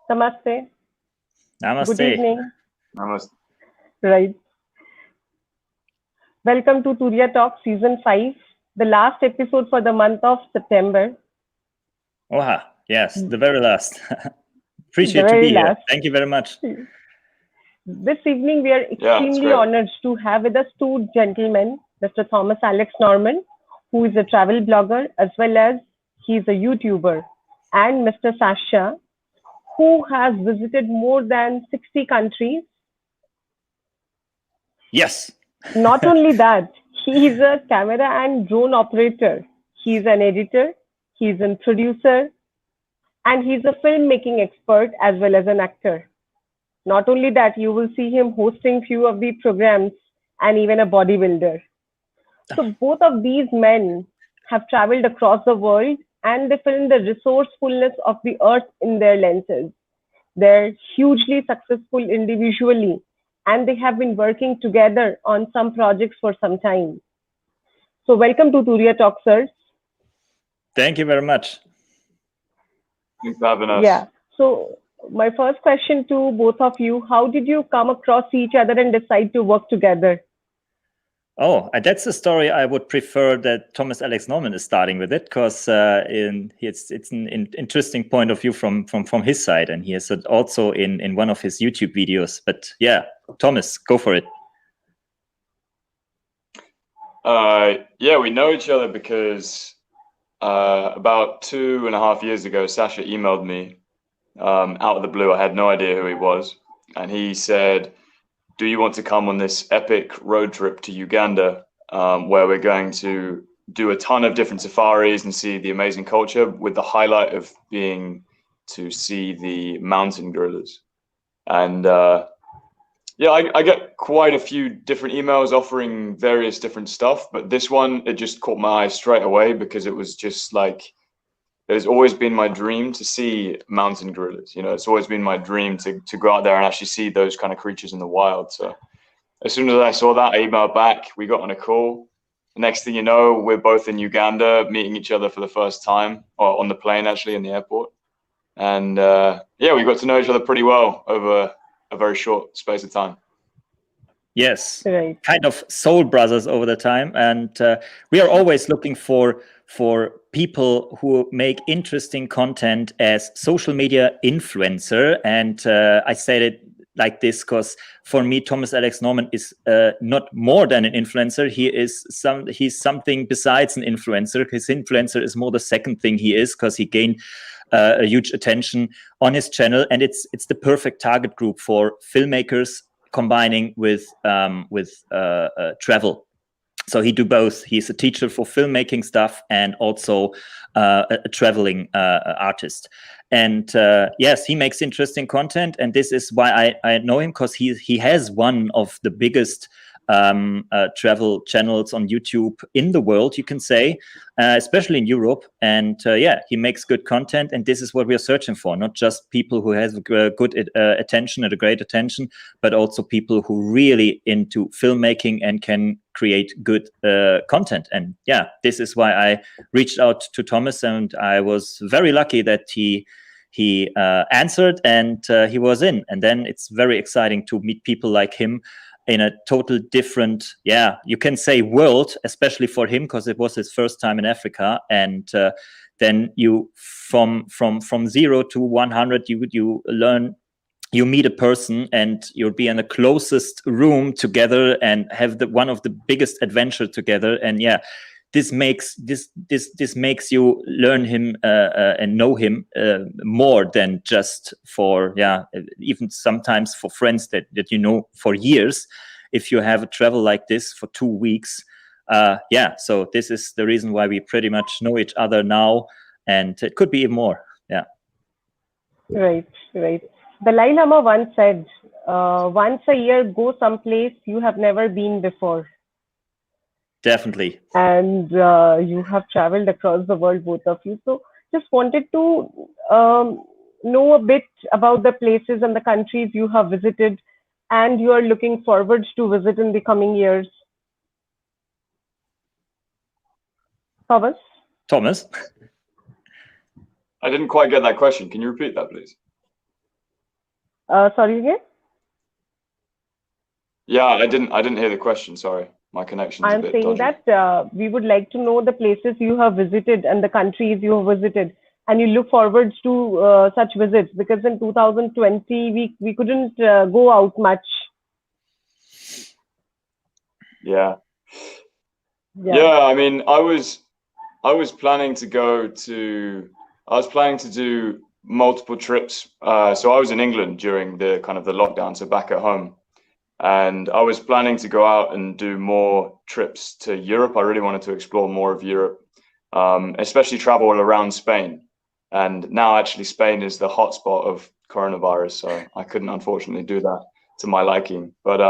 Namaste. Namaste. Good evening. Namaste. Right. Welcome to TuriyaTalks Season 5, the last episode for the month of September. Oha, yes, the very last. The Appreciate to very be here. last. Thank you very much. This evening, we are extremely great. honored to have with us two gentlemen, Mr. Thomas Alex Norman, who is a travel blogger, as well as he's a YouTuber, and Mr. Sascha, who has visited more than 60 countries. Yes. Not only that, he is a camera and drone operator. He's an editor, he's a producer, and he's a filmmaking expert as well as an actor. Not only that, you will see him hosting few of the programs and even a bodybuilder. So both of these men have traveled across the world and they film the resourcefulness of the earth in their lenses. They're hugely successful individually and they have been working together on some projects for some time. So welcome to TuriyaTalks, sirs. Thank you very much. Thanks for having us. Yeah. So my first question to both of you, how did you come across each other and decide to work together? Oh, that's a story I would prefer that Thomas Alex Norman is starting with it, because it's an interesting point of view from his side, and he has it also in one of his YouTube videos. But yeah, Thomas, go for it. Yeah, we know each other because about 2.5 years ago, Sascha emailed me out of the blue. I had no idea who he was, and he said, do you want to come on this epic road trip to Uganda, where we're going to do a ton of different safaris and see the amazing culture, with the highlight of being to see the mountain gorillas. And yeah, I get quite a few different emails offering various different stuff, but this one, it just caught my eye straight away because it was just like, it's always been my dream to see mountain gorillas. You know, it's always been my dream to go out there and actually see those kind of creatures in the wild. So as soon as I saw that, I emailed back, we got on a call. The next thing you know, we're both in Uganda, meeting each other for the first time, or on the plane actually, in the airport. And yeah, we got to know each other pretty well over a very short space of time. Yes, Right. kind of soul brothers over the time, and we are always looking for people who make interesting content as social media influencer. And I said it like this because for me, Thomas Alex Norman is not more than an influencer. He's something besides an influencer. His influencer is more the second thing he is, because he gained a huge attention on his channel, and it's the perfect target group for filmmakers combining with travel. So he do both. He's a teacher for filmmaking stuff and also a traveling artist. And yes, he makes interesting content, and this is why I know him, because he has one of the biggest travel channels on YouTube in the world, you can say, especially in Europe. And yeah, he makes good content, and this is what we are searching for, not just people who have good attention and a great attention, but also people who really into filmmaking and can create good content. And yeah, this is why I reached out to Thomas, and I was very lucky that he answered and he was in. And then it's very exciting to meet people like him in a total different, yeah, you can say world, especially for him, because it was his first time in Africa. And then you, from 0 to 100, you learn, you meet a person and you'll be in the closest room together and have one of the biggest adventure together. And yeah, this makes you learn him and know him more than just for, yeah, even sometimes for friends that you know for years. If you have a travel like this for 2 weeks, yeah, so this is the reason why we pretty much know each other now, and it could be even more. Yeah. Right. Dalai Lama once said, once a year, go someplace you have never been before. Definitely. And you have traveled across the world, both of you. So just wanted to know a bit about the places and the countries you have visited and you are looking forward to visit in the coming years. Thomas? I didn't quite get that question. Can you repeat that, please? Sorry again? Yeah, I didn't hear the question. Sorry, my connection's a I'm bit saying dodgy. that we would like to know the places you have visited and the countries you have visited, and you look forward to such visits, because in 2020 we couldn't go out much. Yeah. Yeah. Yeah, I mean, I was planning to go to I was planning to do multiple trips. So I was in England during the kind of the lockdown, so back at home. And I was planning to go out and do more trips to Europe. I really wanted to explore more of Europe, especially travel around Spain. And now actually Spain is the hotspot of coronavirus, so I couldn't unfortunately do that to my liking. But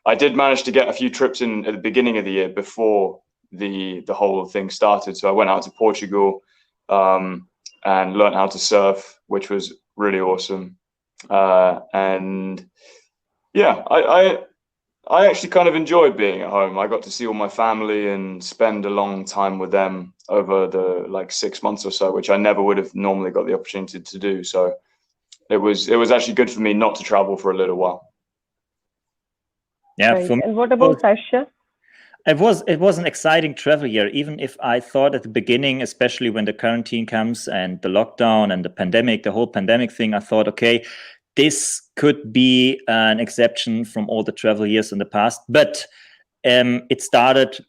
I did manage to get a few trips in at the beginning of the year before the whole thing started. So I went out to Portugal and learned how to surf, which was really awesome. And yeah, I actually kind of enjoyed being at home. I got to see all my family and spend a long time with them over the like 6 months or so, which I never would have normally got the opportunity to do. So it was actually good for me not to travel for a little while. Yeah, Right. for me, And what about Sasha? it was an exciting travel year, even if I thought at the beginning, especially when the quarantine comes and the lockdown and the pandemic, the whole pandemic thing, I thought, okay, this could be an exception from all the travel years in the past. But it started.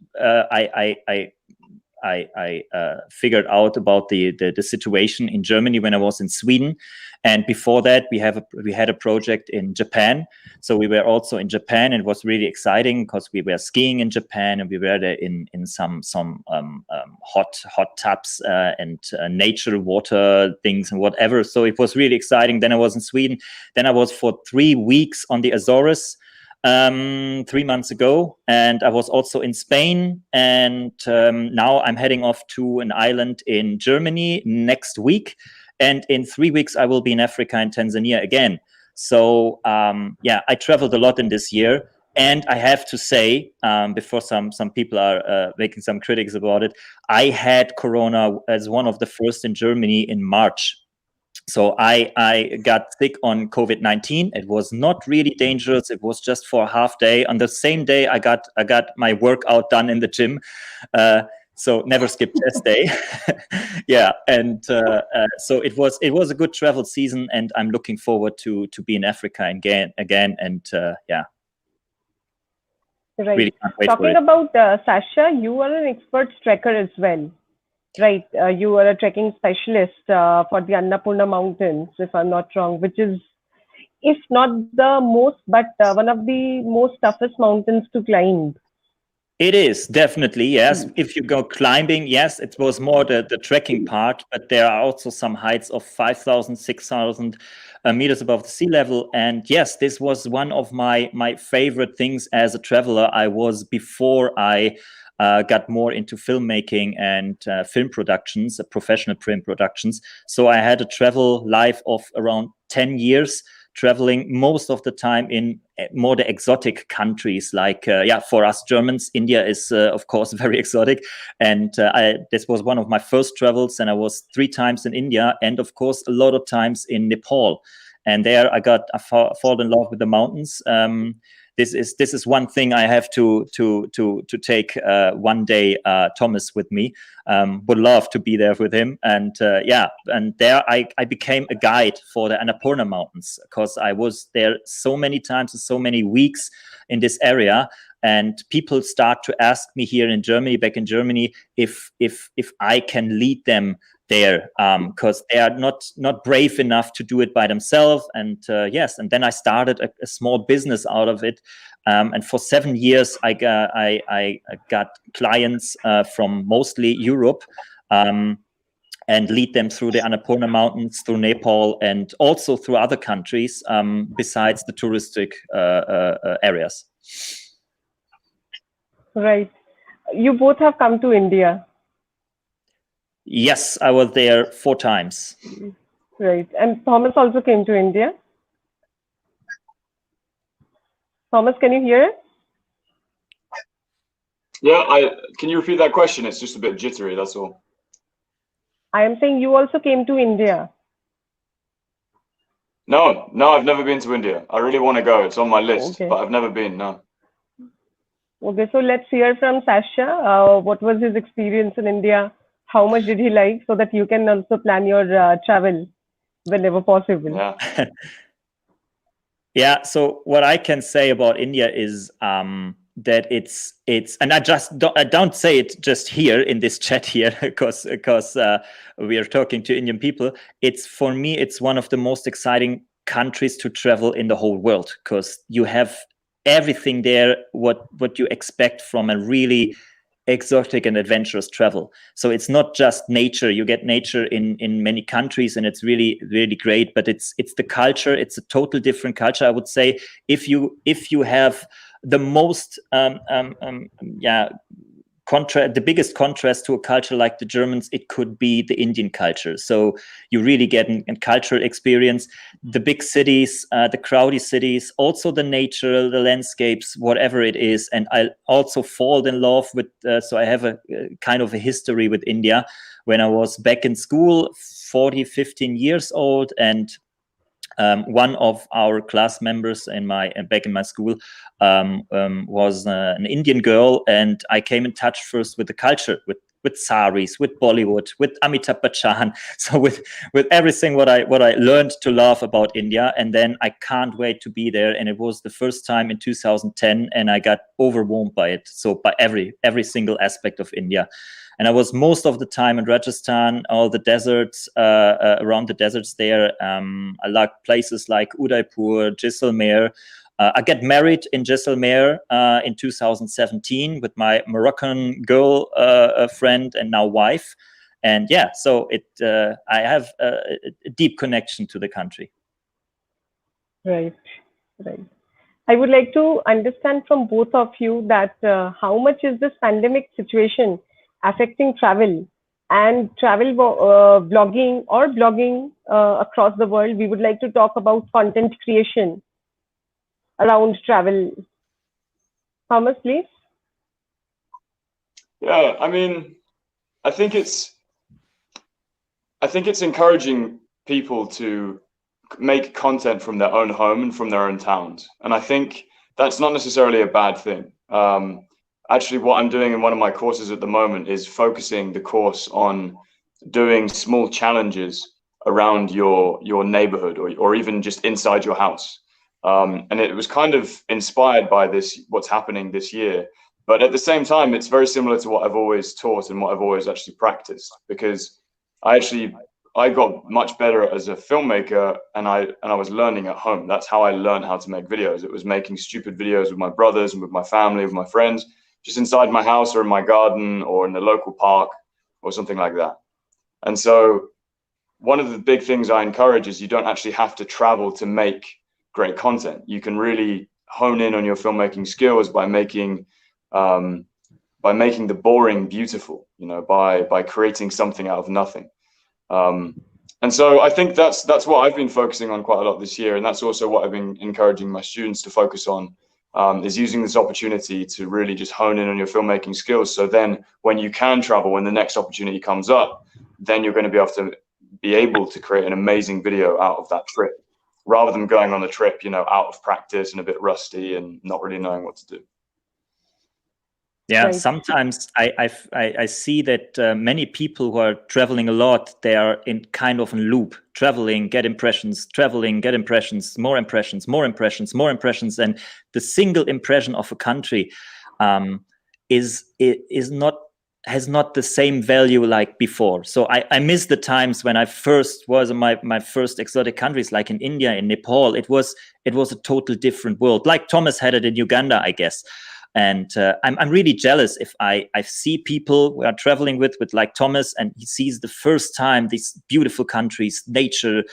I figured out about the situation in Germany when I was in Sweden, and before that we had a project in Japan. So we were also in Japan, and it was really exciting because we were skiing in Japan, and we were there in some hot tubs and nature water things and whatever. So it was really exciting. Then I was in Sweden. Then I was for 3 weeks on the Azores 3 months ago, and I was also in Spain, and now I'm heading off to an island in Germany next week, and in 3 weeks I will be in Africa and Tanzania again. So yeah, I traveled a lot in this year, and I have to say, before some people are making some critics about it, I had Corona as one of the first in Germany in March. So I got sick on COVID-19. It was not really dangerous. It was just for a half day. On the same day, I got my workout done in the gym. So never skip test day. Yeah, and so it was a good travel season, and I'm looking forward to be in Africa again. And yeah, Right. really can't wait for Talking it. about Sasha, you are an expert trekker as well. Right. You are a trekking specialist for the Annapurna Mountains, if I'm not wrong, which is, if not the most, but one of the most toughest mountains to climb. It is definitely, yes. If you go climbing, yes, it was more the trekking part, but there are also some heights of 5,000, 6,000 meters above the sea level. And yes, this was one of my favorite things as a traveler. I was before I got more into filmmaking and film productions, professional film productions. So I had a travel life of around 10 years, traveling most of the time in more the exotic countries, like yeah, for us Germans, India is of course very exotic, and this was one of my first travels, and I was 3 times in India, and of course a lot of times in Nepal, and there I fall in love with the mountains. This is one thing I have to take one day. Thomas with me, would love to be there with him, and yeah, and there I became a guide for the Annapurna Mountains, because I was there so many times and so many weeks in this area, and people start to ask me here in Germany, back in Germany, if I can lead them there, because they are not brave enough to do it by themselves. And yes, and then I started a small business out of it, and for 7 years I got clients from mostly Europe, and lead them through the Annapurna Mountains, through Nepal, and also through other countries besides the touristic areas. Right. You both have come to India. Yes, I was there 4 times. Right. And Thomas also came to India. Thomas, can you hear us? Yeah, can you repeat that question? It's just a bit jittery, that's all. I am saying you also came to India. No, I've never been to India. I really want to go. It's on my list, Okay. but I've never been. No. Okay, so let's hear from Sasha. What was his experience in India? How much did he like, so that you can also plan your travel whenever possible? Yeah. Yeah. So what I can say about India is that it's, and I don't say it just here in this chat here because we are talking to Indian people. It's, for me, it's one of the most exciting countries to travel in the whole world, because you have everything there what you expect from a really exotic and adventurous travel. So it's not just nature. You get nature in many countries, and it's really, really great, but it's the culture. It's a total different culture, I would say. If you have the most the biggest contrast to a culture like the Germans, it could be the Indian culture. So you really get a cultural experience. The big cities, the crowded cities, also the nature, the landscapes, whatever it is. And I also fall in love with, so I have a kind of a history with India. When I was back in school, 15 years old, and one of our class members back in my school was an Indian girl, and I came in touch first with the culture, with saris, with Bollywood, with Amitabh Bachchan, so with everything what I learned to love about India. And then I can't wait to be there. And it was the first time in 2010, and I got overwhelmed by it. So by every single aspect of India. And I was most of the time in Rajasthan, all the deserts, around the deserts there. I like places like Udaipur, Jaisalmer. I get married in Jaisalmer in 2017 with my Moroccan girl friend and now wife. And yeah, so I have a deep connection to the country. Right, right. I would like to understand from both of you that how much is this pandemic situation affecting travel and travel vlogging or blogging across the world. We would like to talk about content creation around travel. Thomas, please. Yeah. I mean, I think it's encouraging people to make content from their own home and from their own towns. And I think that's not necessarily a bad thing. Actually, what I'm doing in one of my courses at the moment is focusing the course on doing small challenges around your neighborhood, or even just inside your house. And it was kind of inspired by what's happening this year. But at the same time, it's very similar to what I've always taught and what I've always actually practiced, because I got much better as a filmmaker, and I was learning at home. That's how I learned how to make videos. It was making stupid videos with my brothers and with my family, with my friends, just inside my house or in my garden or in the local park or something like that. And so one of the big things I encourage is you don't actually have to travel to make great content. You can really hone in on your filmmaking skills by making the boring beautiful, by creating something out of nothing. And so I think that's what I've been focusing on quite a lot this year, and that's also what I've been encouraging my students to focus on, is using this opportunity to really just hone in on your filmmaking skills. So then when you can travel, when the next opportunity comes up, then you're going to be able to create an amazing video out of that trip, rather than going on the trip, out of practice and a bit rusty and not really knowing what to do. Yeah, Right. sometimes I see that many people who are traveling a lot, they are in kind of a loop, traveling, get impressions, more impressions, more impressions, more impressions. And the single impression of a country has not the same value like before. So I miss the times when I first was in my first exotic countries, like in India, in Nepal. It was a total different world. Like Thomas had it in Uganda, I guess. And I'm really jealous if I see people who are traveling with like Thomas, and he sees the first time these beautiful countries, nature,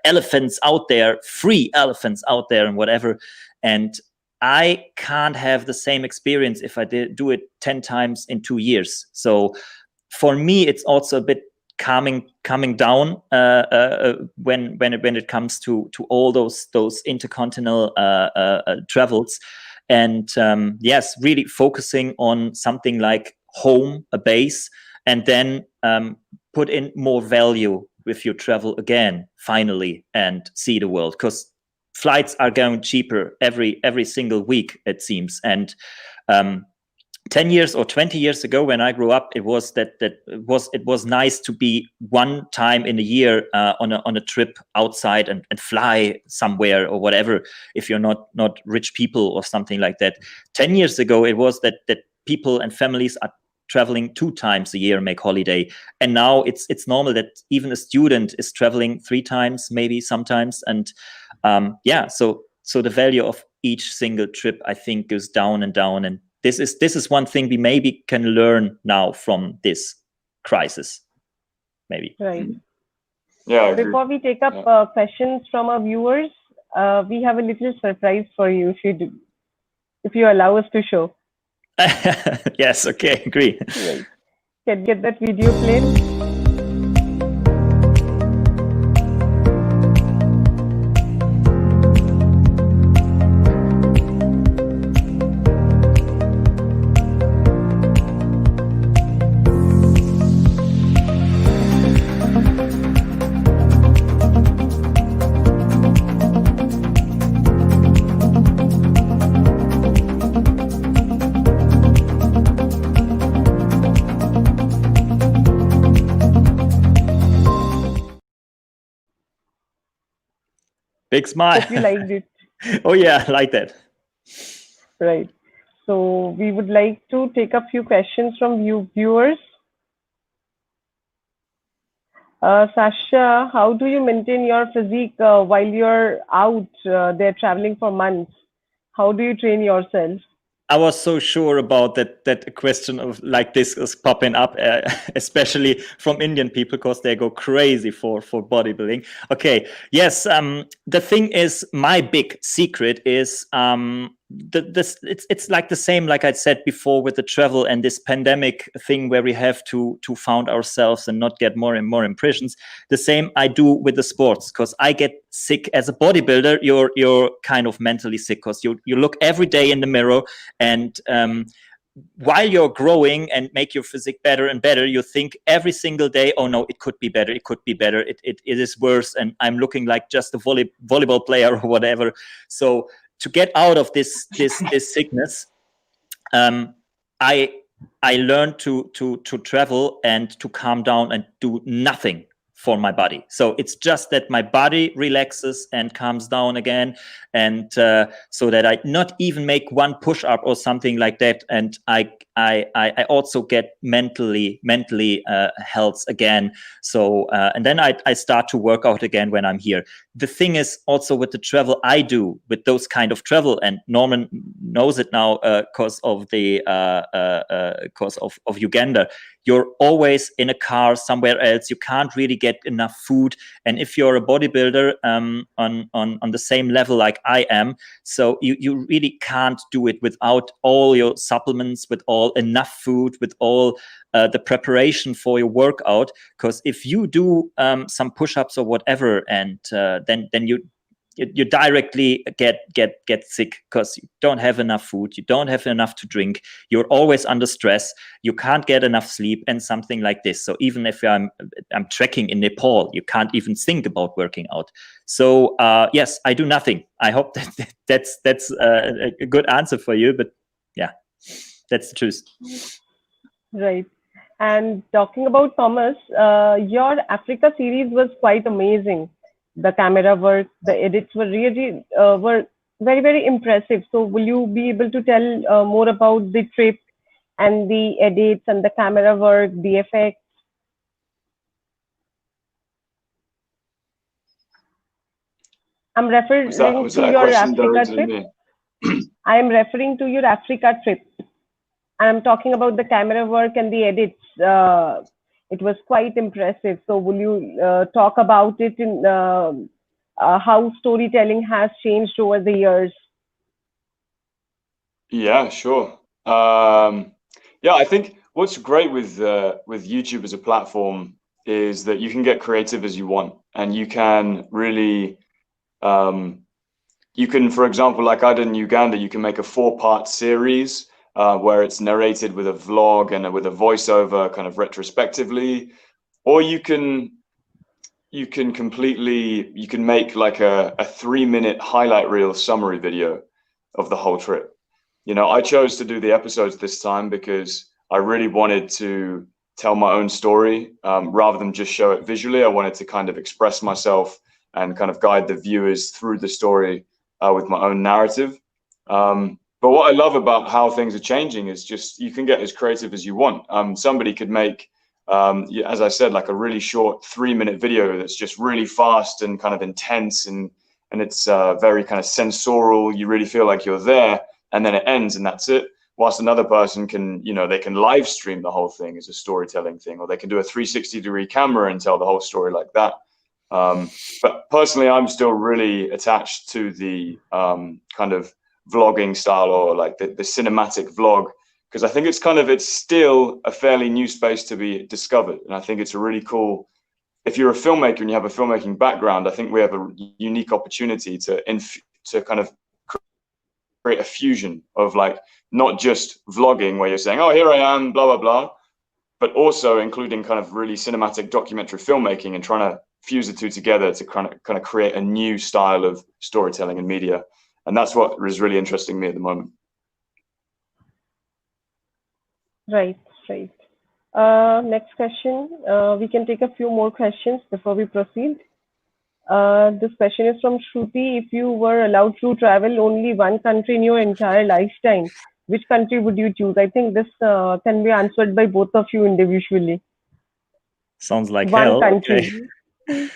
elephants out there, free elephants out there and whatever. And I can't have the same experience if I do it 10 times in 2 years. So for me, it's also a bit calming down when it comes to all those intercontinental travels. And yes, really focusing on something like home, a base, and then put in more value if you travel again finally and see the world, because flights are going cheaper every single week, it seems. And 10 years or 20 years ago, when I grew up, it was it was nice to be one time in a year on a trip outside and fly somewhere or whatever, if you're not rich people or something like that. 10 years ago, it was that people and families are traveling 2 times a year, make holiday. And now it's normal that even a student is traveling 3 times, maybe sometimes. And so the value of each single trip, I think, goes down and down. And this is one thing we maybe can learn now from this crisis, maybe. Right. Yeah, I agree. Before we take up questions from our viewers, we have a little surprise for you, if you allow us to show. Yes, okay, agree. Right. Can get that video played? Big smile. Hope you liked it. Oh yeah, I like that. Right. So we would like to take a few questions from you viewers. Sascha, how do you maintain your physique while you're out there traveling for months? How do you train yourself? I was so sure about that a question of like this is popping up, especially from Indian people, because they go crazy for bodybuilding. Okay, yes. The thing is, my big secret is it's like the same, like I said before, with the travel and this pandemic thing where we have to found ourselves and not get more and more impressions. The same I do with the sports, because I get sick as a bodybuilder. You're kind of mentally sick, because you look every day in the mirror, and while you're growing and make your physique better and better, you think every single day, oh no, it could be better, it could be better, it is worse, and I'm looking like just a volleyball player or whatever. So to get out of this sickness, I learned to travel and to calm down and do nothing for my body. So it's just that my body relaxes and calms down again, and so that I not even make one push up or something like that, and I also get mentally health again. So and then I start to work out again when I'm here. The thing is also with the travel I do, with those kind of travel, and Norman knows it now because of the because of Uganda. You're always in a car somewhere else. You can't really get enough food. And if you're a bodybuilder on the same level like I am, so you really can't do it without all your supplements, with all enough food, with all the preparation for your workout. Because if you do some push-ups or whatever, and then you directly get sick, because you don't have enough food, you don't have enough to drink, you're always under stress, you can't get enough sleep, and something like this. So even if I'm trekking in Nepal, you can't even think about working out. So yes, I do nothing. I hope that's a good answer for you, but yeah, that's the truth. Right. And talking about Thomas, your Africa series was quite amazing. The camera work, the edits were really were very, very impressive. So will you be able to tell more about the trip and the edits and the camera work, the effects? I'm referring to your Africa trip. I am referring to your Africa trip. I'm talking about the camera work and the edits. It was quite impressive. So will you talk about it in how storytelling has changed over the years? Yeah, sure. Yeah, I think what's great with YouTube as a platform is that you can get creative as you want, and you can really, you can, for example, like I did in Uganda, you can make a 4-part series where it's narrated with a vlog and with a voiceover kind of retrospectively, or you can you can make like a 3-minute highlight reel summary video of the whole trip. You know, I chose to do the episodes this time because I really wanted to tell my own story rather than just show it visually. I wanted to kind of express myself and kind of guide the viewers through the story with my own narrative. But what I love about how things are changing is just you can get as creative as you want. Somebody could make, as I said, like a really short 3-minute video that's just really fast and kind of intense, and it's very kind of sensorial. You really feel like you're there, and then it ends and that's it. Whilst another person can, you know, they can live stream the whole thing as a storytelling thing, or they can do a 360-degree camera and tell the whole story like that. But personally, I'm still really attached to the kind of vlogging style, or like the cinematic vlog, because I think it's still a fairly new space to be discovered. And I think it's a really cool, if you're a filmmaker and you have a filmmaking background, I think we have a unique opportunity to kind of create a fusion of like not just vlogging where you're saying, oh, here I am, blah, blah, blah, but also including kind of really cinematic documentary filmmaking and trying to fuse the two together to kind of create a new style of storytelling and media. And that's what is really interesting me at the moment. Right. Next question. We can take a few more questions before we proceed. This question is from Shruti. If you were allowed to travel only one country in your entire lifetime, which country would you choose? I think this can be answered by both of you individually. Sounds like one hell. country. Okay.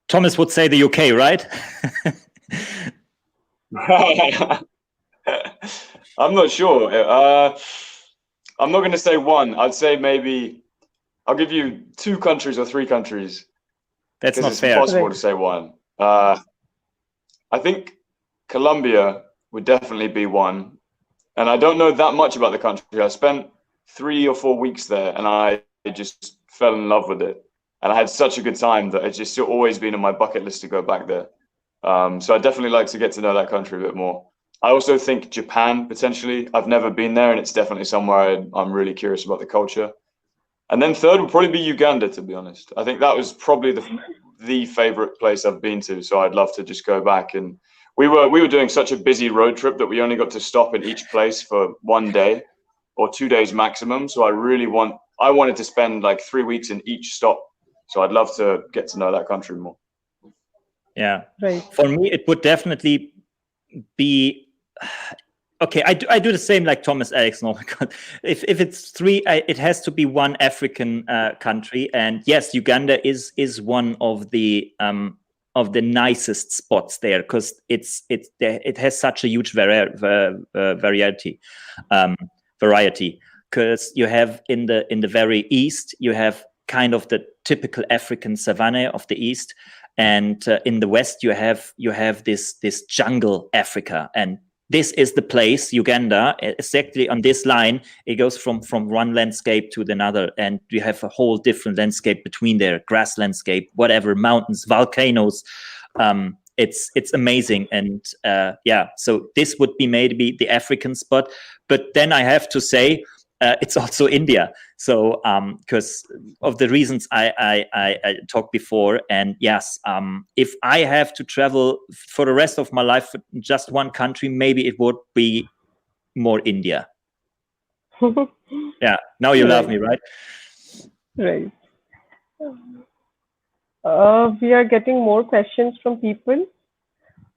Thomas would say the UK, right? I'm not sure. I'm not going to say one. I'd say maybe I'll give you 2 countries or 3 countries. That's not it's fair. Impossible to say one. I think Colombia would definitely be one. And I don't know that much about the country. I spent 3 or 4 weeks there and I just fell in love with it. And I had such a good time that it's just always been on my bucket list to go back there. So I'd definitely like to get to know that country a bit more. I also think Japan, potentially. I've never been there and it's definitely somewhere I'm really curious about the culture. And then third would probably be Uganda, to be honest. I think that was probably the favorite place I've been to. So I'd love to just go back. And we were doing such a busy road trip that we only got to stop in each place for 1 day or 2 days maximum. So I wanted to spend like 3 weeks in each stop. So I'd love to get to know that country more. Yeah. Right. For me, it would definitely be okay. I do the same like Thomas, Alex. No, if it's 3, it has to be one African country. And yes, Uganda is one of the nicest spots there because it has such a huge variety. Because you have in the very east, you have kind of the typical African savanna of the east, and in the west you have this jungle Africa, and this is the place Uganda exactly on this line. It goes from one landscape to another, and you have a whole different landscape between there, grass landscape, whatever, mountains, volcanoes. It's amazing, and so this would be maybe the African spot, but then I have to say. It's also India. So, because of the reasons I talked before, and yes, if I have to travel for the rest of my life for just one country, maybe it would be more India. Yeah, now you love me, right? Right. We are getting more questions from people.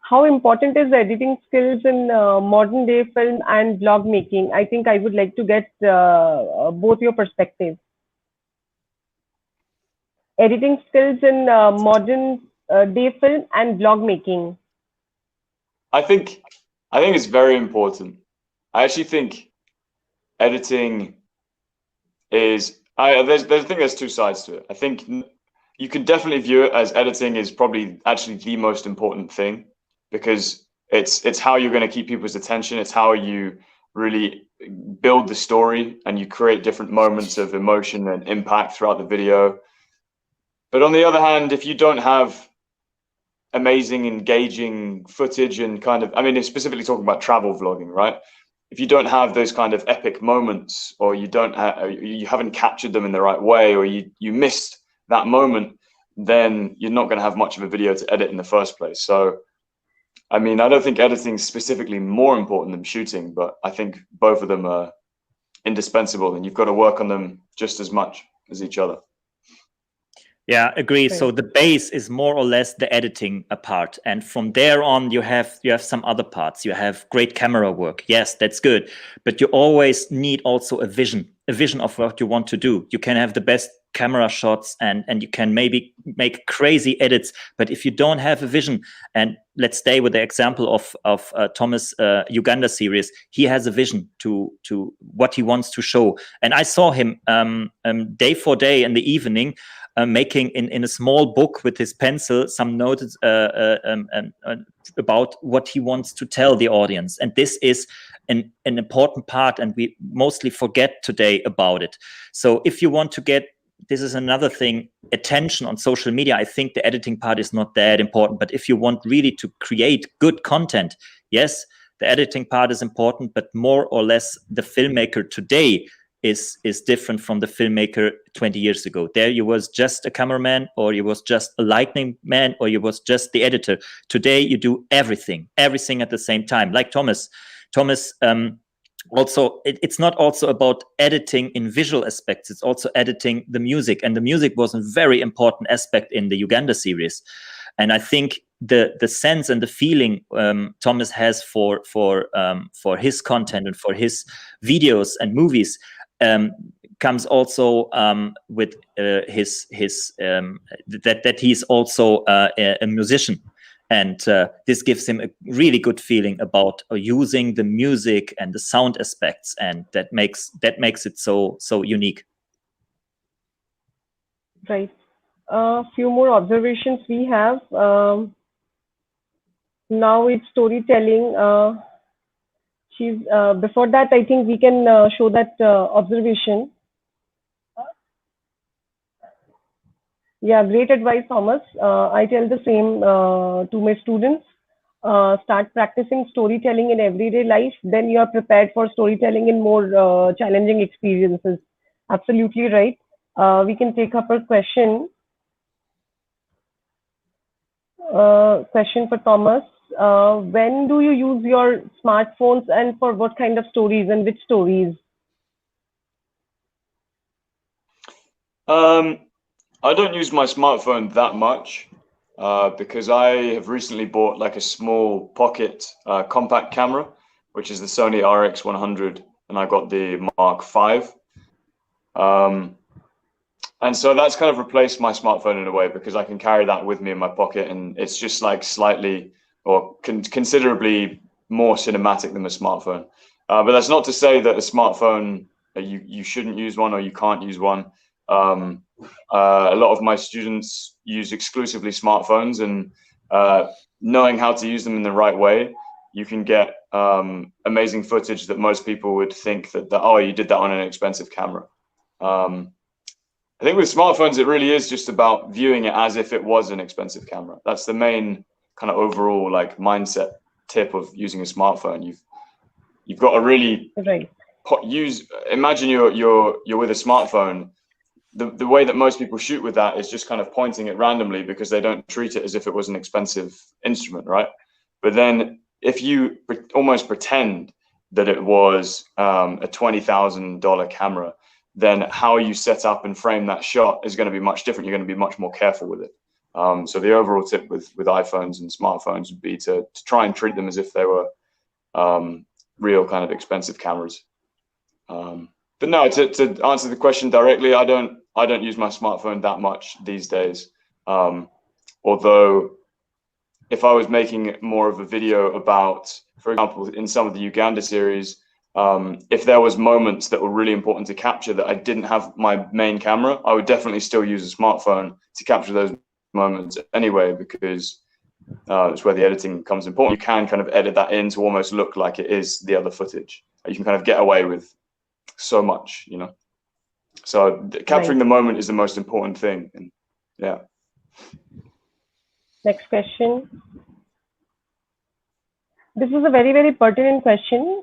How important is editing skills in modern day film and vlog making? I think I would like to get both your perspectives. Editing skills in modern day film and vlog making. I think it's very important. I actually think editing is I think there's 2 sides to it. I think you can definitely view it as editing is probably actually the most important thing, because it's how you're going to keep people's attention. It's how you really build the story and you create different moments of emotion and impact throughout the video. But on the other hand, if you don't have amazing, engaging footage and kind of, I mean, it's specifically talking about travel vlogging, right? if you don't have those kind of epic moments, or you haven't captured them in the right way, or you missed that moment, then you're not going to have much of a video to edit in the first place. So, I mean, I don't think editing is specifically more important than shooting, but I think both of them are indispensable, and you've got to work on them just as much as each other. Yeah, agree. So the base is more or less the editing part, and from there on you have some other parts. You have great camera work. Yes, that's good, but you always need also a vision of what you want to do. You can have the best camera shots and you can maybe make crazy edits, but if you don't have a vision, and let's stay with the example of Thomas Uganda series, he has a vision to what he wants to show, and I saw him day for day in the evening. Making in a small book with his pencil some notes about what he wants to tell the audience. And this is an important part, and we mostly forget today about it. So if you want to get, this is another thing, attention on social media, I think the editing part is not that important. But if you want really to create good content, yes, the editing part is important, but more or less the filmmaker today is different from the filmmaker 20 years ago. There you was just a cameraman, or you was just a lighting man, or you was just the editor. Today you do everything at the same time. Like Thomas, also it's not also about editing in visual aspects, it's also editing the music, and the music was a very important aspect in the Uganda series. And I think the sense and the feeling Thomas has for his content and for his videos and movies comes also with his that he's also a musician, and this gives him a really good feeling about using the music and the sound aspects, and that makes it so unique. Right. A few more observations we have. Now it's storytelling. Before that, I think we can show that observation. Yeah, great advice, Thomas. I tell the same to my students. Start practicing storytelling in everyday life, then you are prepared for storytelling in more challenging experiences. Absolutely right. We can take up a question. Question for Thomas. When do you use your smartphones, and for what kind of stories, and which stories? I don't use my smartphone that much because I have recently bought like a small pocket compact camera, which is the Sony RX100, and I got the Mark V. And so that's kind of replaced my smartphone in a way, because I can carry that with me in my pocket, and it's just like slightly or considerably more cinematic than a smartphone. But that's not to say that a smartphone, you shouldn't use one or you can't use one. A lot of my students use exclusively smartphones, and knowing how to use them in the right way, you can get amazing footage that most people would think that oh, you did that on an expensive camera. I think with smartphones, it really is just about viewing it as if it was an expensive camera. That's the main kind of overall like mindset tip of using a smartphone. You've got to really imagine you're with a smartphone. The way that most people shoot with that is just kind of pointing it randomly, because they don't treat it as if it was an expensive instrument, right? But then if you almost pretend that it was a $20,000 camera, then how you set up and frame that shot is going to be much different. You're going to be much more careful with it. So the overall tip with iPhones and smartphones would be to try and treat them as if they were real kind of expensive cameras. But no, to answer the question directly, I don't use my smartphone that much these days. Although if I was making more of a video about, for example, in some of the Uganda series, if there was moments that were really important to capture that I didn't have my main camera, I would definitely still use a smartphone to capture those moments anyway, because it's where the editing becomes important. You can kind of edit that in to almost look like it is the other footage. You can kind of get away with so much, you know. So capturing the moment is the most important thing. And yeah. Next question. This is a very, very pertinent question.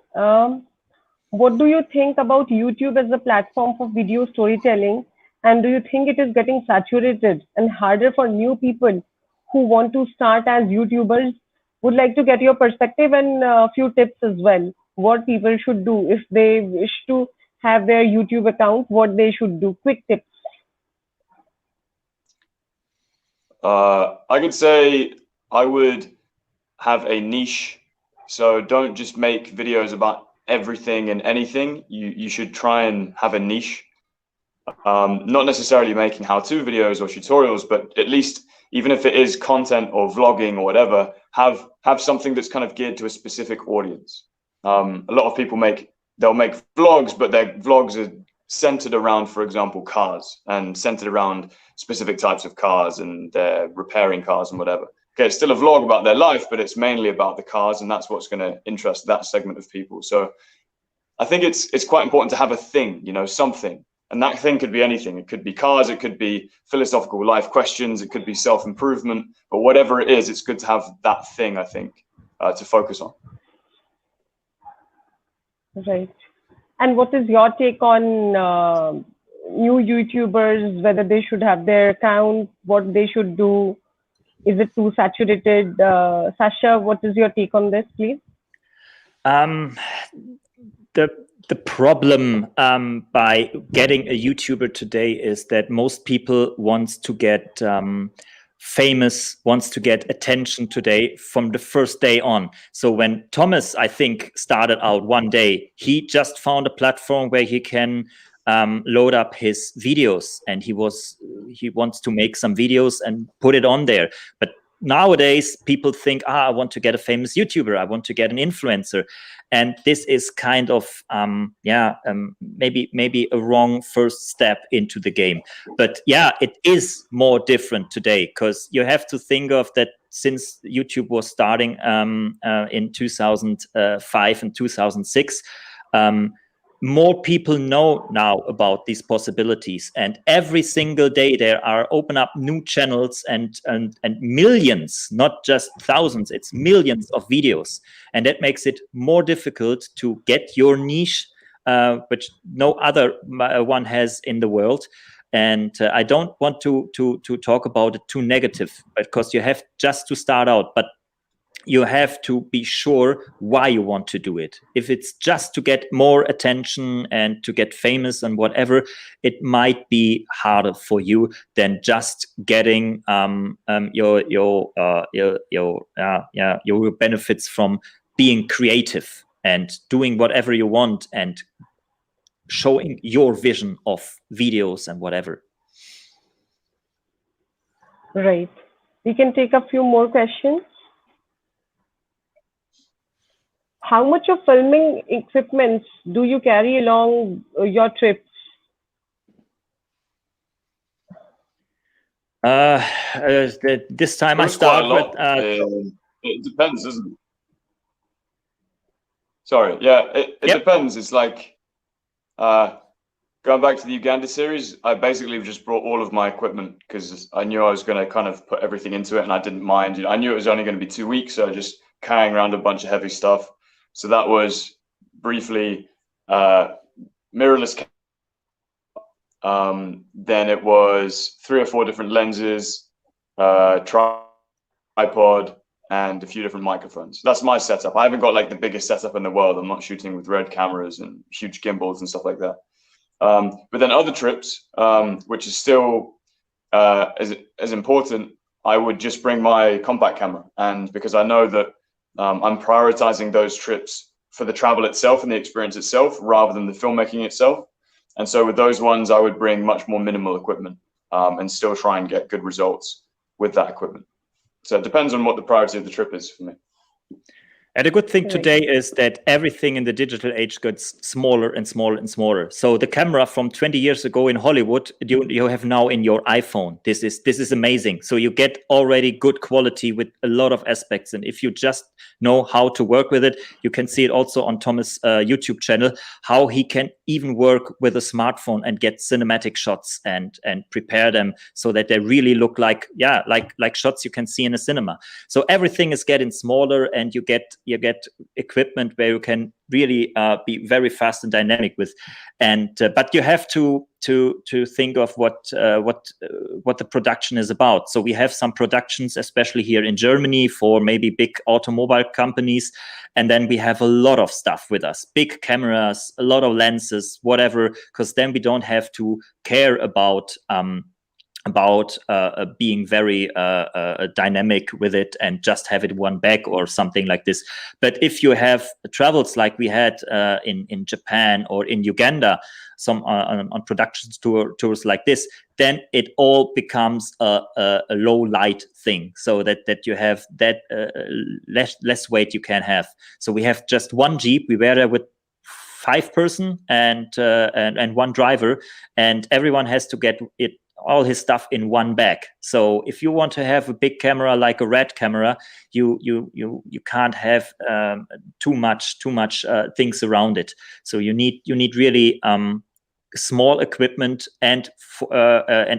What do you think about YouTube as a platform for video storytelling? And do you think it is getting saturated and harder for new people who want to start as YouTubers? Would like to get your perspective and a few tips as well. What people should do if they wish to have their YouTube account, what they should do. Quick tips. I could say I would have a niche. So don't just make videos about everything and anything. You should try and have a niche. Not necessarily making how-to videos or tutorials, but at least even if it is content or vlogging or whatever, have something that's kind of geared to a specific audience. A lot of people they'll make vlogs, but their vlogs are centered around, for example, cars, and centered around specific types of cars, and they're repairing cars and whatever. Okay, it's still a vlog about their life, but it's mainly about the cars, and that's what's going to interest that segment of people. So I think it's quite important to have a thing, you know, something. And that thing could be anything. It could be cars, it could be philosophical life questions, it could be self-improvement, but whatever it is, it's good to have that thing, I think, to focus on. Right. And what is your take on new YouTubers, whether they should have their account, what they should do? Is it too saturated? Sascha, what is your take on this, please? The problem by getting a YouTuber today is that most people wants to get famous, wants to get attention today from the first day on. So when Thomas, I think, started out one day, he just found a platform where he can load up his videos, and he wants to make some videos and put it on there. But nowadays people think, I want to get a famous YouTuber, I want to get an influencer. And this is kind of, maybe a wrong first step into the game. But yeah, it is more different today, because you have to think of that since YouTube was starting in 2005 and 2006, more people know now about these possibilities, and every single day there are open up new channels and millions, not just thousands, it's millions of videos, and that makes it more difficult to get your niche, which no other one has in the world. And I don't want to talk about it too negative, because you have just to start out, but you have to be sure why you want to do it. If it's just to get more attention and to get famous and whatever, it might be harder for you than just getting your benefits from being creative and doing whatever you want and showing your vision of videos and whatever. Right. We can take a few more questions. How much of filming equipment do you carry along your trips? This time I It's start quite a with... lot. It depends, doesn't it? Sorry, yeah, it depends. It's like, going back to the Uganda series, I basically just brought all of my equipment because I knew I was going to kind of put everything into it, and I didn't mind. You know, I knew it was only going to be 2 weeks, so just carrying around a bunch of heavy stuff. So that was briefly mirrorless. Then it was 3 or 4 different lenses, tripod, and a few different microphones. That's my setup. I haven't got like the biggest setup in the world. I'm not shooting with Red cameras and huge gimbals and stuff like that. But then other trips, which is still as important, I would just bring my compact camera. And because I know that I'm prioritizing those trips for the travel itself and the experience itself rather than the filmmaking itself. And so with those ones, I would bring much more minimal equipment and still try and get good results with that equipment. So it depends on what the priority of the trip is for me. And the good thing today is that everything in the digital age gets smaller and smaller and smaller. So the camera from 20 years ago in Hollywood, you have now in your iPhone. This is amazing. So you get already good quality with a lot of aspects. And if you just know how to work with it, you can see it also on Thomas' YouTube channel, how he can even work with a smartphone and get cinematic shots and prepare them so that they really look like shots you can see in a cinema. So everything is getting smaller, and you get equipment where you can really be very fast and dynamic with, and but you have to think of what the production is about. So we have some productions, especially here in Germany, for maybe big automobile companies, and then we have a lot of stuff with us, big cameras, a lot of lenses, whatever, because then we don't have to care about being very dynamic with it and just have it one bag or something like this. But if you have travels like we had in Japan or in Uganda, some on production tours like this, then it all becomes a low light thing, so that you have that less weight you can have. So we have just one Jeep. We were there with 5 person and 1 driver, and everyone has to get all his stuff in one bag. So if you want to have a big camera like a red camera, you can't have too much things around it. So you need really small equipment and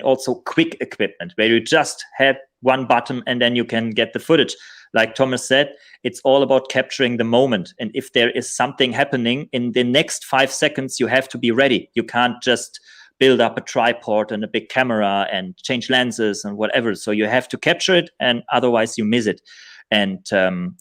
also quick equipment where you just had one button and then you can get the footage. Like Thomas said, it's all about capturing the moment. And if there is something happening in the next 5 seconds, you have to be ready. You can't just build up a tripod and a big camera and change lenses and whatever. So you have to capture it, and otherwise you miss it. And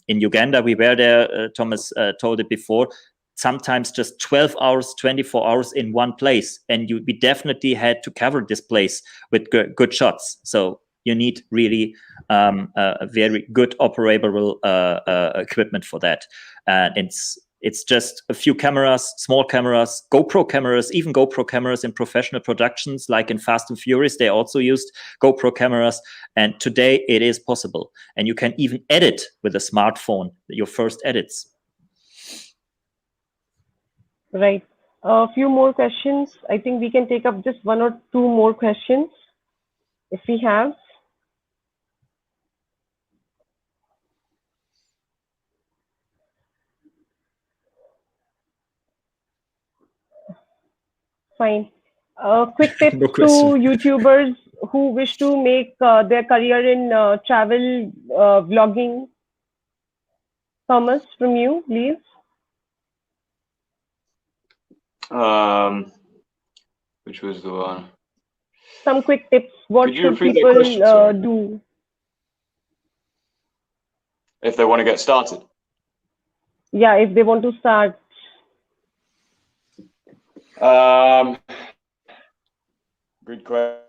in Uganda, we were there, Thomas told it before, sometimes just 12 hours, 24 hours in one place. And we definitely had to cover this place with good shots. So you need really a very good operable equipment for that. And it's just a few cameras, small cameras, GoPro cameras, even GoPro cameras in professional productions, like in Fast and Furious, they also used GoPro cameras. And today it is possible. And you can even edit with a smartphone, your first edits. Right. A few more questions. I think we can take up just 1 or 2 more questions if we have. Fine. Quick tips No to question. YouTubers who wish to make their career in travel vlogging. Thomas, from you, please. Which was the one? Some quick tips. What Could you should repeat that people question, sorry? do? If they want to get started. Yeah, if they want to start. Good question.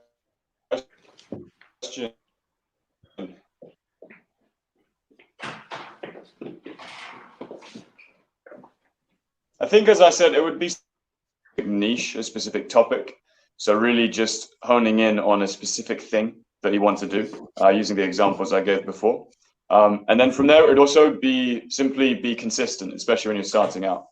I think, as I said, it would be niche, a specific topic. So really just honing in on a specific thing that you want to do, using the examples I gave before. And then from there, it would also simply be consistent, especially when you're starting out.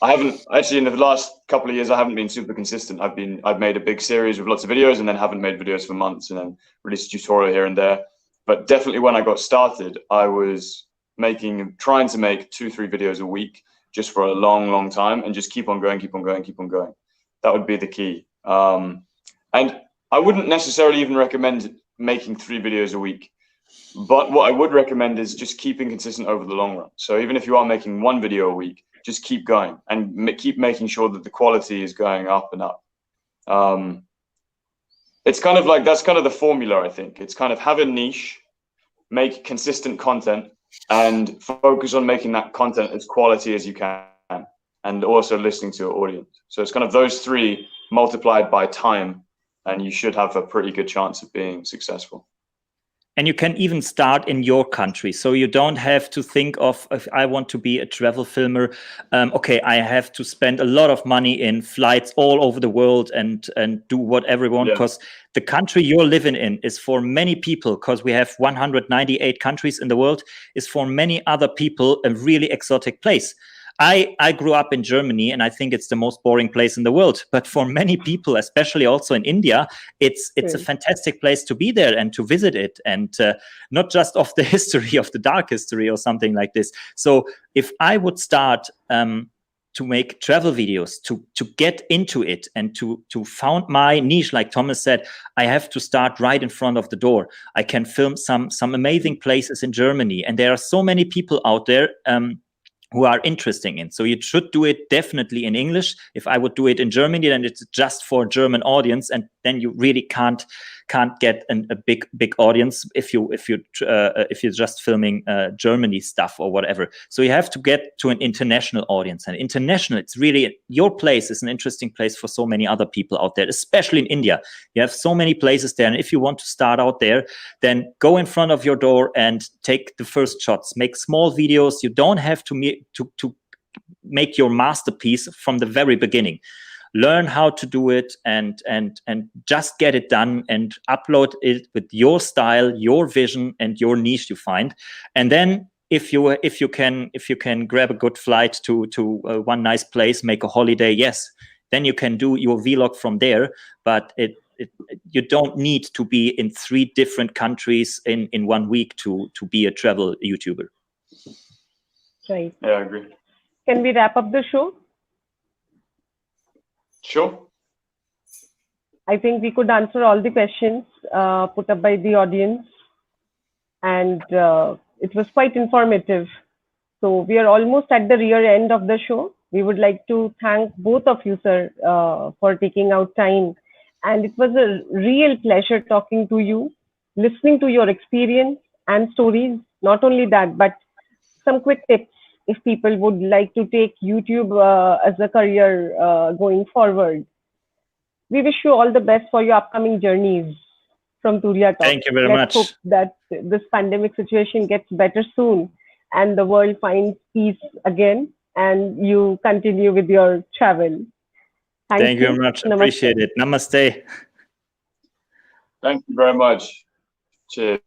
I haven't actually, in the last couple of years, I haven't been super consistent. I've made a big series with lots of videos and then haven't made videos for months and then released a tutorial here and there. But definitely when I got started, I was trying to make 2-3 videos a week just for a long time and just keep on going. That would be the key. And I wouldn't necessarily even recommend making 3 videos a week. But what I would recommend is just keeping consistent over the long run. So even if you are making 1 video a week, just keep going and keep making sure that the quality is going up and up. It's kind of like, that's kind of the formula, I think. It's kind of have a niche, make consistent content, and focus on making that content as quality as you can, and also listening to your audience. So it's kind of those 3 multiplied by time, and you should have a pretty good chance of being successful. And you can even start in your country. So you don't have to think of, if I want to be a travel filmer, okay, I have to spend a lot of money in flights all over the world and do whatever you want, because the country you're living in is for many people, because we have 198 countries in the world, is for many other people a really exotic place. I grew up in Germany, and I think it's the most boring place in the world. But for many people, especially also in India, it's a fantastic place to be there and to visit it, and not just of the history, of the dark history or something like this. So if I would start make travel videos, to get into it, and to found my niche. Like Thomas said, I have to start right in front of the door. I can film some amazing places in Germany, and there are so many people out there who are interesting in. So you should do it definitely in English. If I would do it in Germany, then it's just for a German audience, and then you really can't get a big audience if you're just filming Germany stuff or whatever. So you have to get to an international audience, and international, it's really, your place is an interesting place for so many other people out there, especially in India. You have so many places there, and if you want to start out there, then go in front of your door and take the first shots. Make small videos. You don't have to make your masterpiece from the very beginning. Learn how to do it and just get it done and upload it with your style, your vision, and your niche you find. And then if you can grab a good flight to one nice place, make a holiday, yes, then you can do your vlog from there. But you don't need to be in 3 different countries in 1 week to be a travel YouTuber. Right. Yeah, I agree. Can we wrap up the show? Sure. I think we could answer all the questions put up by the audience, and it was quite informative. So we are almost at the rear end of the show. We would like to thank both of you, sir, for taking out time. And it was a real pleasure talking to you, listening to your experience and stories. Not only that, but some quick tips if people would like to take YouTube as a career going forward. We wish you all the best for your upcoming journeys from TuriyaTalks. Thank you very Let's much. hope that this pandemic situation gets better soon and the world finds peace again and you continue with your travel. Thank you very much. Namaste. Appreciate it. Namaste. Thank you very much. Cheers.